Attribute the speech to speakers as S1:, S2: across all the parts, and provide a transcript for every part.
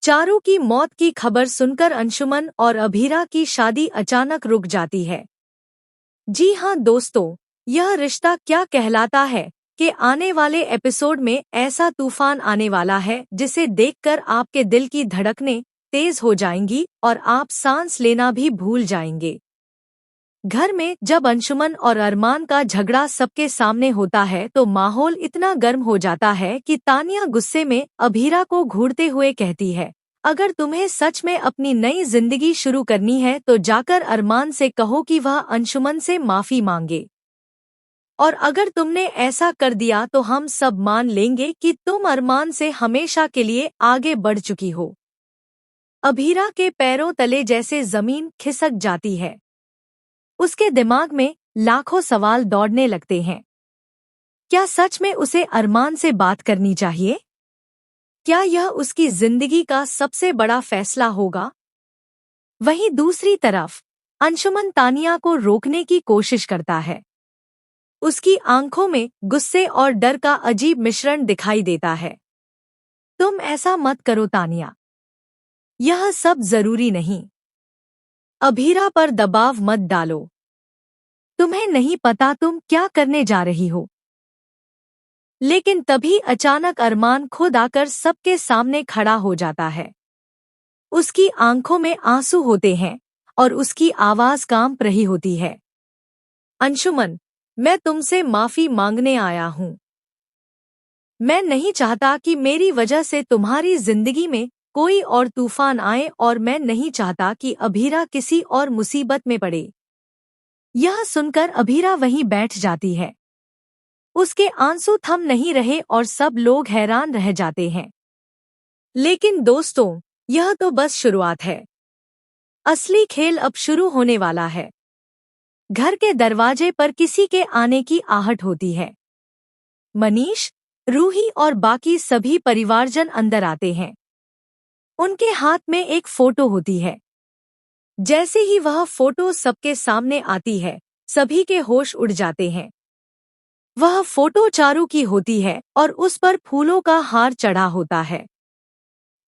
S1: चारू की मौत की खबर सुनकर अंशुमन और अभीरा की शादी अचानक रुक जाती है। जी हाँ दोस्तों, यह रिश्ता क्या कहलाता है कि आने वाले एपिसोड में ऐसा तूफान आने वाला है जिसे देखकर आपके दिल की धड़कनें तेज हो जाएंगी और आप सांस लेना भी भूल जाएंगे। घर में जब अंशुमन और अरमान का झगड़ा सबके सामने होता है तो माहौल इतना गर्म हो जाता है कि तानिया गुस्से में अभीरा को घूरते हुए कहती है, अगर तुम्हें सच में अपनी नई जिंदगी शुरू करनी है तो जाकर अरमान से कहो कि वह अंशुमन से माफी मांगे। और अगर तुमने ऐसा कर दिया तो हम सब मान लेंगे कि तुम अरमान से हमेशा के लिए आगे बढ़ चुकी हो। अभीरा के पैरों तले जैसे जमीन खिसक जाती है। उसके दिमाग में लाखों सवाल दौड़ने लगते हैं। क्या सच में उसे अरमान से बात करनी चाहिए? क्या यह उसकी जिंदगी का सबसे बड़ा फैसला होगा? वहीं दूसरी तरफ अंशुमन तानिया को रोकने की कोशिश करता है। उसकी आंखों में गुस्से और डर का अजीब मिश्रण दिखाई देता है। तुम ऐसा मत करो तानिया, यह सब जरूरी नहीं। अभीरा पर दबाव मत डालो। तुम्हें नहीं पता तुम क्या करने जा रही हो। लेकिन तभी अचानक अरमान खुद आकर सबके सामने खड़ा हो जाता है। उसकी आंखों में आंसू होते हैं और उसकी आवाज कांप रही होती है। अंशुमन, मैं तुमसे माफी मांगने आया हूँ। मैं नहीं चाहता कि मेरी वजह से तुम्हारी जिंदगी में कोई और तूफान आए और मैं नहीं चाहता कि अभीरा किसी और मुसीबत में पड़े। यह सुनकर अभीरा वहीं बैठ जाती है। उसके आंसू थम नहीं रहे और सब लोग हैरान रह जाते हैं। लेकिन दोस्तों, यह तो बस शुरुआत है। असली खेल अब शुरू होने वाला है। घर के दरवाजे पर किसी के आने की आहट होती है। मनीष, रूही और बाकी सभी परिवारजन अंदर आते हैं। उनके हाथ में एक फोटो होती है। जैसे ही वह फोटो सबके सामने आती है, सभी के होश उड़ जाते हैं। वह फोटो चारू की होती है और उस पर फूलों का हार चढ़ा होता है।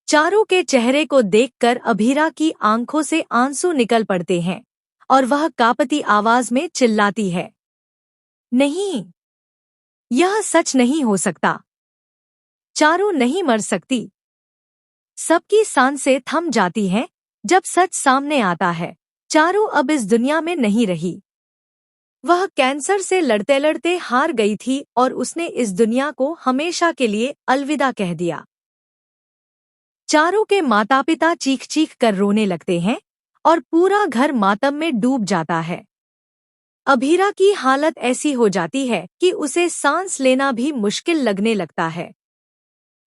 S1: चारू के चेहरे को देखकर अभीरा की आंखों से आंसू निकल पड़ते हैं और वह कांपती आवाज में चिल्लाती है, नहीं, यह सच नहीं हो सकता। चारू नहीं मर सकती। सबकी सांसें थम जाती हैं जब सच सामने आता है। चारू अब इस दुनिया में नहीं रही। वह कैंसर से लड़ते लड़ते हार गई थी और उसने इस दुनिया को हमेशा के लिए अलविदा कह दिया। चारू के माता पिता चीख चीख कर रोने लगते हैं और पूरा घर मातम में डूब जाता है। अभीरा की हालत ऐसी हो जाती है कि उसे सांस लेना भी मुश्किल लगने लगता है।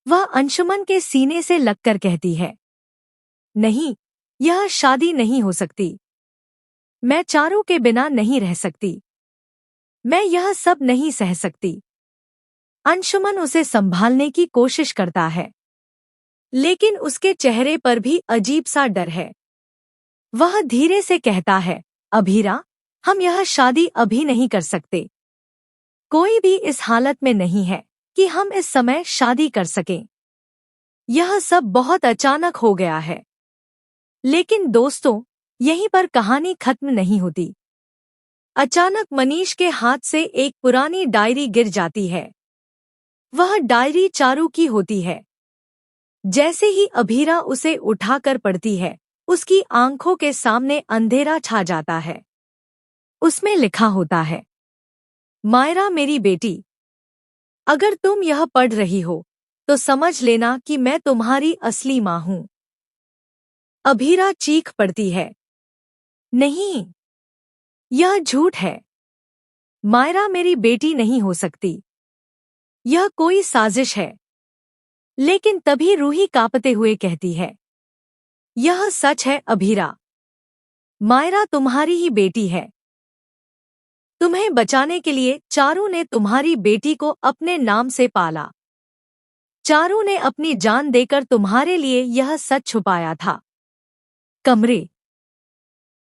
S1: वह अंशुमन के सीने से लगकर कहती है, नहीं, यह शादी नहीं हो सकती। मैं चारू के बिना नहीं रह सकती। मैं यह सब नहीं सह सकती। अंशुमन उसे संभालने की कोशिश करता है, लेकिन उसके चेहरे पर भी अजीब सा डर है। वह धीरे से कहता है, अभीरा, हम यह शादी अभी नहीं कर सकते। कोई भी इस हालत में नहीं है कि हम इस समय शादी कर सकें। यह सब बहुत अचानक हो गया है। लेकिन दोस्तों, यहीं पर कहानी खत्म नहीं होती। अचानक मनीष के हाथ से एक पुरानी डायरी गिर जाती है। वह डायरी चारू की होती है। जैसे ही अभीरा उसे उठाकर पढ़ती है, उसकी आंखों के सामने अंधेरा छा जाता है। उसमें लिखा होता है, मायरा मेरी बेटी, अगर तुम यह पढ़ रही हो तो समझ लेना कि मैं तुम्हारी असली माँ हूँ। अभीरा चीख पड़ती है, नहीं, यह झूठ है। मायरा मेरी बेटी नहीं हो सकती। यह कोई साजिश है। लेकिन तभी रूही कांपते हुए कहती है, यह सच है अभीरा। मायरा तुम्हारी ही बेटी है। तुम्हें बचाने के लिए चारू ने तुम्हारी बेटी को अपने नाम से पाला। चारू ने अपनी जान देकर तुम्हारे लिए यह सच छुपाया था। कमरे